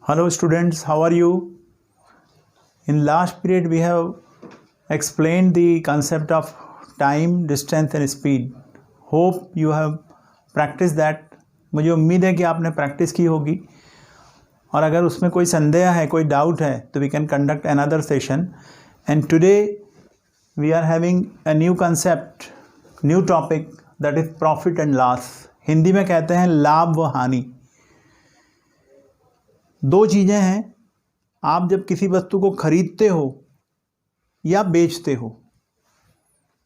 Hello students, how are you? In last period we have explained the concept of time, distance and speed. Hope you have practiced that. मुझे उम्मीद है कि आपने practice की होगी और अगर उसमें कोई संदेह है, कोई डाउट है तो we can conduct another session. And today we are having a new concept, new topic, that is profit and loss. Hindi में कहते हैं लाभ व हानि. दो चीज़ें हैं. आप जब किसी वस्तु को खरीदते हो या बेचते हो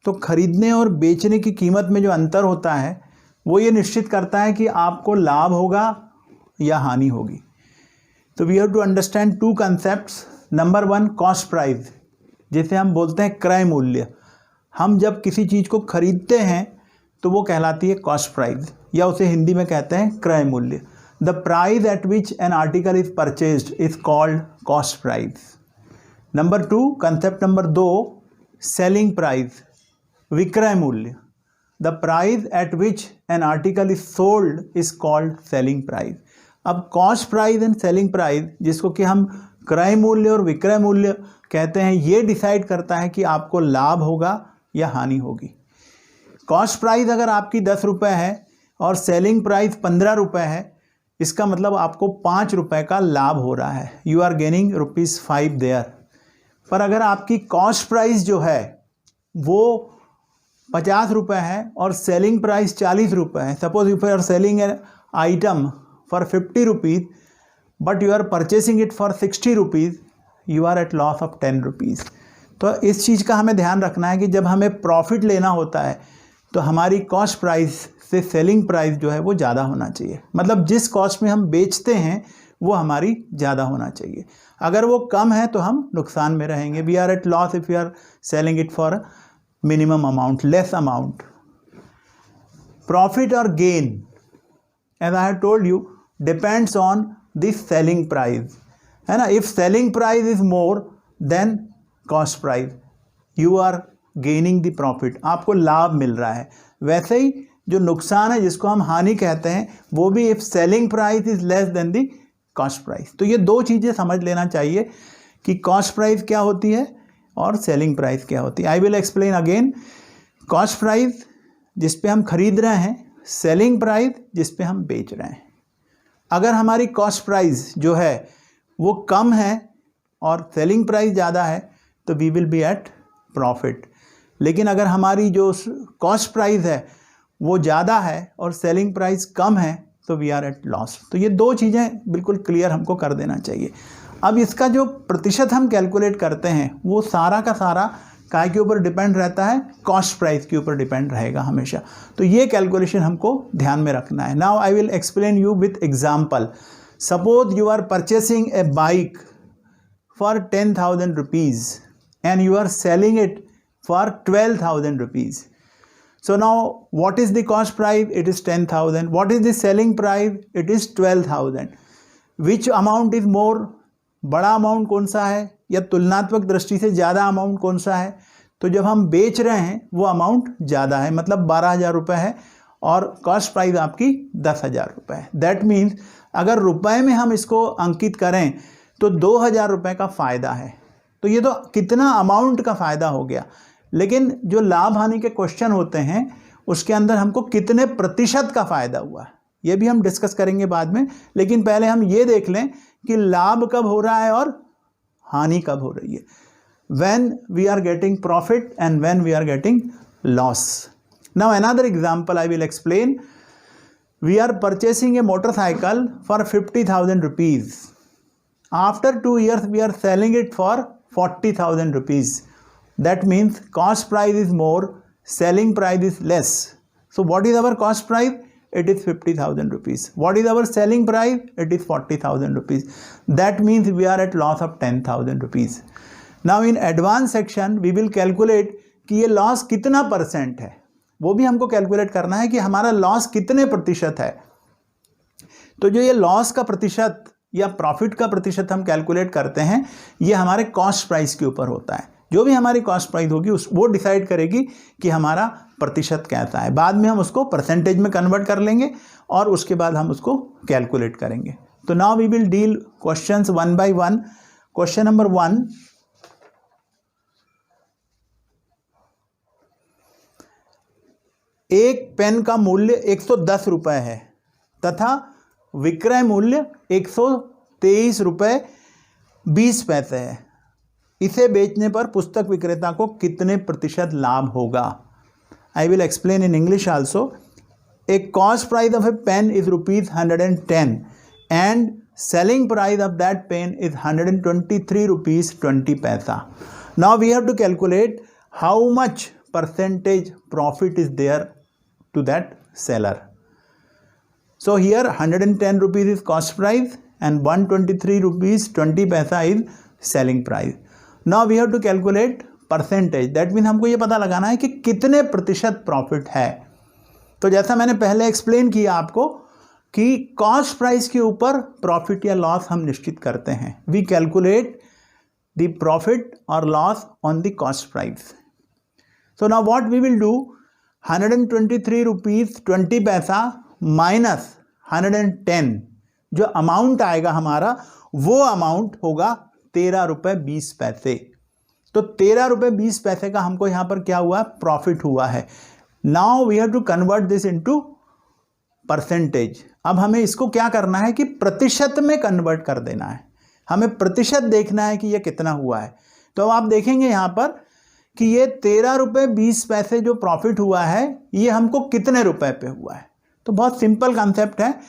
तो खरीदने और बेचने की कीमत में जो अंतर होता है वो ये निश्चित करता है कि आपको लाभ होगा या हानि होगी. तो we have to understand two concepts. Number one, cost price, जिसे हम बोलते हैं क्रय मूल्य. हम जब किसी चीज़ को खरीदते हैं तो वो कहलाती है कॉस्ट प्राइस या उसे हिंदी में कहते हैं क्रय मूल्य. The price at which an article is purchased is called cost price. Number two, concept number दो, selling price, विक्रय मूल्य. The price at which an article is sold is called selling price. अब cost price and selling price, जिसको कि हम क्रय मूल्य और विक्रय मूल्य कहते हैं, ये डिसाइड करता है कि आपको लाभ होगा या हानि होगी. कॉस्ट प्राइस अगर आपकी 10 रुपये है और सेलिंग प्राइस 15 रुपये है, इसका मतलब आपको 5 रुपये का लाभ हो रहा है. You are gaining ₹5 there. पर अगर आपकी कॉस्ट प्राइस जो है वो 50 रुपये है और सेलिंग प्राइस 40 रुपये है, suppose you are selling an item for 50 rupees but you are purchasing it for 60 rupees, you are at loss of 10 rupees. तो इस चीज़ का हमें ध्यान रखना है कि जब हमें प्रॉफिट लेना होता है तो हमारी कॉस्ट प्राइस से सेलिंग प्राइस जो है वो ज़्यादा होना चाहिए. मतलब जिस कॉस्ट में हम बेचते हैं वो हमारी ज़्यादा होना चाहिए. अगर वो कम है तो हम नुकसान में रहेंगे. We are at loss if we are selling it for minimum amount, less amount. Profit और gain, as I have told you, depends on this selling price, है ना. If selling price is more than cost price, you are gaining the profit, आपको लाभ मिल रहा है. वैसे ही जो नुकसान है जिसको हम हानि कहते हैं वो भी if selling price is less than the cost price. तो ये दो चीज़ें समझ लेना चाहिए कि कॉस्ट प्राइस क्या होती है और सेलिंग प्राइस क्या होती है. आई will explain again. Cost price जिस पे हम खरीद रहे हैं, सेलिंग प्राइस जिस पे हम बेच रहे हैं. अगर हमारी कॉस्ट प्राइस जो है वो कम है और सेलिंग प्राइस ज़्यादा है तो we will be at profit. लेकिन अगर हमारी जो कॉस्ट प्राइस है वो ज़्यादा है और सेलिंग प्राइस कम है तो वी आर एट लॉस. तो ये दो चीज़ें बिल्कुल क्लियर हमको कर देना चाहिए. अब इसका जो प्रतिशत हम कैलकुलेट करते हैं वो सारा का सारा काय के ऊपर डिपेंड रहता है, कॉस्ट प्राइस के ऊपर डिपेंड रहेगा हमेशा. तो ये कैलकुलेशन हमको ध्यान में रखना है. Now I will explain you with example. Suppose you are purchasing a bike for 10,000 rupees and you are selling it for 12,000 rupees. So now what is the cost price? It is 10,000. What is the selling price? It is 12,000. Which amount is more? बड़ा amount कौन सा है या तुलनात्मक दृष्टि से ज़्यादा amount कौन सा है? तो जब हम बेच रहे हैं वो अमाउंट ज़्यादा है, मतलब 12,000 रुपये है और कॉस्ट प्राइस आपकी 10,000 रुपये है. दैट मीन्स अगर रुपए में हम इसको अंकित करें तो 2,000 रुपये का फ़ायदा है. तो ये तो कितना अमाउंट का फ़ायदा हो गया. लेकिन जो लाभ हानि के क्वेश्चन होते हैं उसके अंदर हमको कितने प्रतिशत का फ़ायदा हुआ है ये भी हम डिस्कस करेंगे बाद में. लेकिन पहले हम ये देख लें कि लाभ कब हो रहा है और हानि कब हो रही है. When we are getting profit and when we are getting loss. Now another example I will explain. We are purchasing a motorcycle for 50,000 rupees. After 2 years we are selling it for 40,000 rupees. That means cost price is more, selling price is less. So what is our cost price? It is 50,000 rupees. What is our selling price? It is 40,000 rupees. That means we are at loss of 10,000 rupees. Now in advanced section we will calculate कि ये loss कितना percent है, वो भी हमको calculate करना है कि हमारा लॉस कितने प्रतिशत है. तो जो ये लॉस का प्रतिशत या प्रॉफिट का प्रतिशत हम कैलकुलेट करते हैं ये हमारे कॉस्ट प्राइस के ऊपर होता है. जो भी हमारी कॉस्ट प्राइस होगी वो डिसाइड करेगी कि हमारा प्रतिशत कैसा है. बाद में हम उसको परसेंटेज में कन्वर्ट कर लेंगे और उसके बाद हम उसको कैलकुलेट करेंगे. तो now we will deal questions one by one. Question number 1, एक पेन का मूल्य 110 रुपये है तथा विक्रय मूल्य 123 रुपये 20 पैसे है। इसे बेचने पर पुस्तक विक्रेता को कितने प्रतिशत लाभ होगा? I will explain in English also. A cost price of a pen is ₹110 and selling price of that pen is 123 rupees 20 paisa. Now we have to calculate how much percentage profit is there to that seller. So here 110 rupees is cost price and 123 rupees 20 paisa is selling price. Now we have to calculate percentage. That means हमको ये पता लगाना है कि कितने प्रतिशत profit है। तो जैसा मैंने पहले एक्सप्लेन किया आपको कि कॉस्ट प्राइस के ऊपर प्रॉफिट या लॉस हम निश्चित करते हैं। वी कैलकुलेट द प्रॉफिट और loss on the cost price. So now what we will do, 123 rupees 20 paisa minus 110, जो अमाउंट आएगा हमारा वो अमाउंट होगा 13 रुपये 20 पैसे। तो 13 रुपये 20 पैसे का हमको यहाँ पर क्या हुआ, प्रॉफिट हुआ है। Now we have to convert this into percentage. अब हमें इसको क्या करना है कि प्रतिशत में कन्वर्ट कर देना है। हमें प्रतिशत देखना है कि ये कितना हुआ है। तो अब आप देखेंगे यहाँ पर कि ये 13 रुपये 20 पैसे जो प्रॉफिट हुआ है ये हमको कितने रुपए पे हुआ है। तो बहुत सिंपल कॉन्सेप्ट है,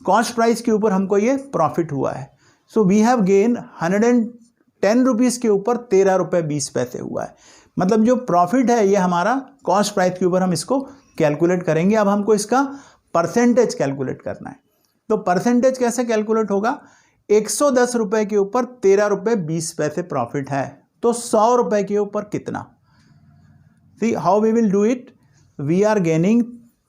कॉस्ट प्राइस के ऊपर हमको ये प्रॉफिट हुआ है। So we have gain 110 rupees के ऊपर 13 रुपये 20 पैसे हुआ है। मतलब जो प्रॉफिट है ये हमारा कॉस्ट प्राइस के ऊपर हम इसको कैलकुलेट करेंगे। अब हमको इसका परसेंटेज कैलकुलेट करना है। तो परसेंटेज कैसे कैलकुलेट होगा, 110 रुपये के ऊपर 13 रुपये 20 पैसे प्रॉफिट है, तो 100 रुपये के ऊपर कितना। See how we will do it, we are gaining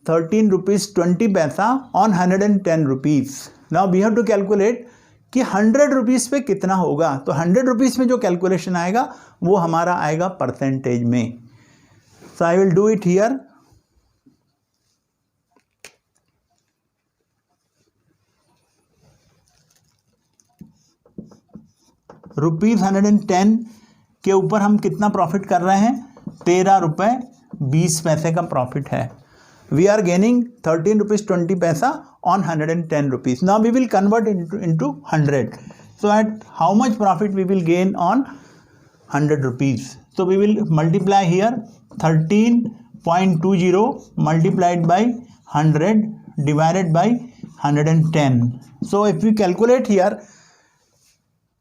13 rupees 20 paisa on 110 rupees. Now we have to calculate कि 100 रुपीज़ पे कितना होगा। तो 100 रुपीज़ में जो कैलकुलेशन आएगा वो हमारा आएगा परसेंटेज में। So I will do it here. ₹110 के ऊपर हम कितना प्रॉफिट कर रहे हैं, 13 रुपये 20 पैसे का प्रॉफिट है। We are gaining 13 rupees 20 paisa on 110 rupees. Now we will convert into 100। So at how much profit we will gain on 100 rupees. So we will multiply here 13.20 multiplied by 100 divided by 110। So if we calculate here,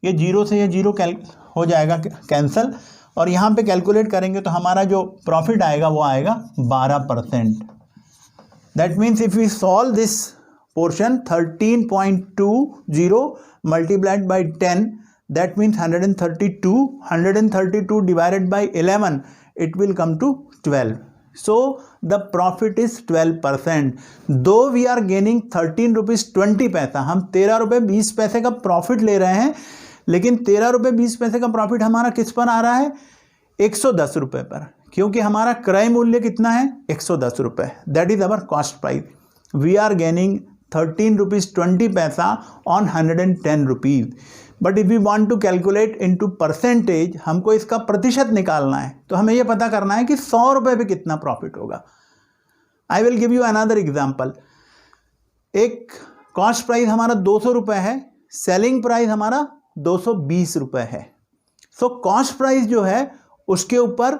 ये zero से ये zero हो जाएगा cancel, और यहाँ पे calculate करेंगे तो हमारा जो प्रॉफिट आएगा वो आएगा 12%। That means if we solve this portion 13.20 multiplied by 10, that means 132 divided by 11, it will come to 12. So the profit is 12%. Though we are gaining 13 rupees 20 पैसा, हम 13 रुपये 20 पैसे का प्रॉफिट ले रहे हैं, लेकिन 13 रुपये 20 पैसे का प्रॉफिट हमारा किस पर आ रहा है, 110 रुपये पर, क्योंकि हमारा क्रय मूल्य कितना है, 110 रुपये. That is our cost price. We are gaining 13 rupees 20 paisa on 110 rupees. But if you want to calculate into percentage, हमको इसका प्रतिशत निकालना है, तो हमें यह पता करना है कि 100 रुपये पे कितना प्रॉफिट होगा. I will give you another example. एक कॉस्ट प्राइस हमारा 200 रुपये है, सेलिंग प्राइस हमारा 220 रुपये है. सो कॉस्ट प्राइस जो है उसके ऊपर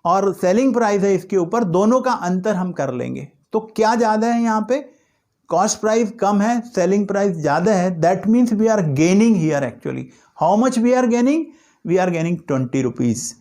और सेलिंग प्राइस है इसके ऊपर, दोनों का अंतर हम कर लेंगे. तो क्या ज़्यादा है यहाँ पे, कॉस्ट प्राइस कम है, सेलिंग प्राइस ज़्यादा है. That means we are gaining here. Actually how much we are gaining, we are gaining 20 rupees.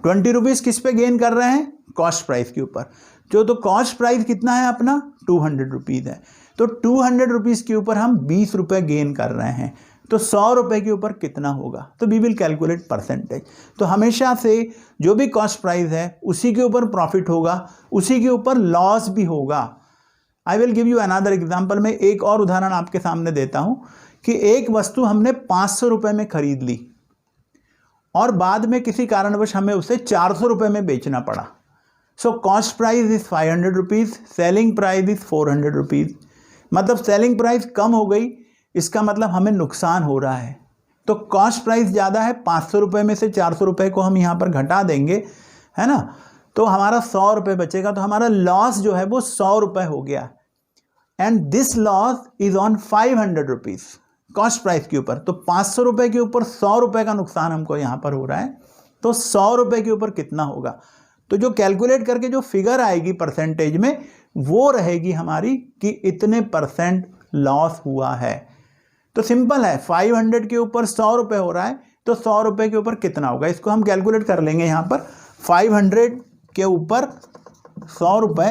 20 rupees किस पे गेन कर रहे हैं, कॉस्ट प्राइस के ऊपर. जो तो कॉस्ट प्राइस कितना है अपना, 200 रुपीज़ है. तो 200 रुपीज़ के ऊपर हम 20 रुपये गेन कर रहे हैं. तो 100 रुपये के ऊपर कितना होगा, तो वी विल कैलकुलेट परसेंटेज. तो हमेशा से जो भी कॉस्ट प्राइस है उसी के ऊपर प्रॉफिट होगा, उसी के ऊपर लॉस भी होगा. I will give you another example. मैं एक और उदाहरण आपके सामने देता हूँ कि एक वस्तु हमने 500 रुपये में खरीद ली और बाद में किसी कारणवश हमें उसे 400 रुपये में बेचना पड़ा. So cost price is 500 rupees, selling price is 400 rupees. मतलब सेलिंग प्राइस कम हो गई इसका मतलब हमें नुकसान हो रहा है। तो कॉस्ट प्राइस ज़्यादा है, 500 रुपये में से 400 रुपये को हम यहाँ पर घटा देंगे, है ना, तो हमारा 100 रुपये बचेगा। तो हमारा लॉस जो है वो 100 रुपये हो गया। And this loss is on 500 rupees cost price के ऊपर। तो 500 रुपये के ऊपर 100 रुपये का नुकसान हमको यहाँ पर हो रहा है। तो 100 रुपये के ऊपर कितना होगा, तो जो कैलकुलेट करके जो फिगर आएगी परसेंटेज में वो रहेगी हमारी कि इतने % लॉस हुआ है। तो सिंपल है, 500 के ऊपर 100 रुपये हो रहा है तो 100 रुपये के ऊपर कितना होगा, इसको हम कैलकुलेट कर लेंगे यहाँ पर। 500 के ऊपर 100 रुपये,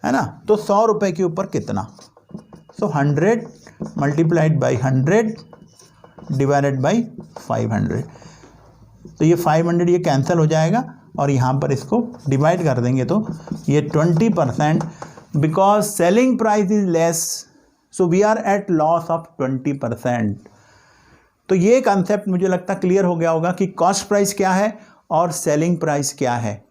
है ना, तो 100 रुपये के ऊपर कितना, सो 100 मल्टीप्लाइड बाई 100 डिवाइडेड बाई 500। तो ये 500 ये कैंसिल हो जाएगा और यहाँ पर इसको डिवाइड कर देंगे तो ये 20%, because selling price is less so we are at loss of 20%। तो ये कंसेप्ट मुझे लगता क्लियर हो गया होगा कि कॉस्ट प्राइस क्या है और सेलिंग प्राइस क्या है।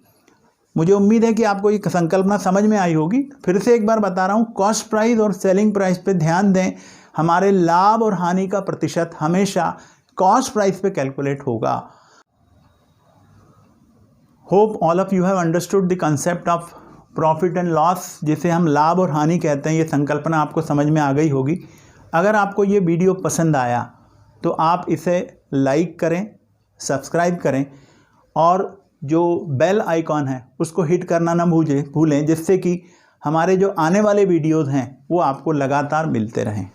मुझे उम्मीद है कि आपको ये संकल्पना समझ में आई होगी। फिर से एक बार बता रहा हूँ, कॉस्ट प्राइस और सेलिंग प्राइस पे ध्यान दें। हमारे लाभ और हानि का प्रतिशत हमेशा कॉस्ट प्राइस पे कैलकुलेट होगा। Hope all of you have understood the concept of profit and loss, जिसे हम लाभ और हानि कहते हैं। ये संकल्पना आपको समझ में आ गई होगी। अगर आपको ये वीडियो पसंद आया तो आप इसे लाइक करें, सब्सक्राइब करें और जो बेल आइकॉन है उसको हिट करना ना भूलें, जिससे कि हमारे जो आने वाले वीडियोज़ हैं वो आपको लगातार मिलते रहें।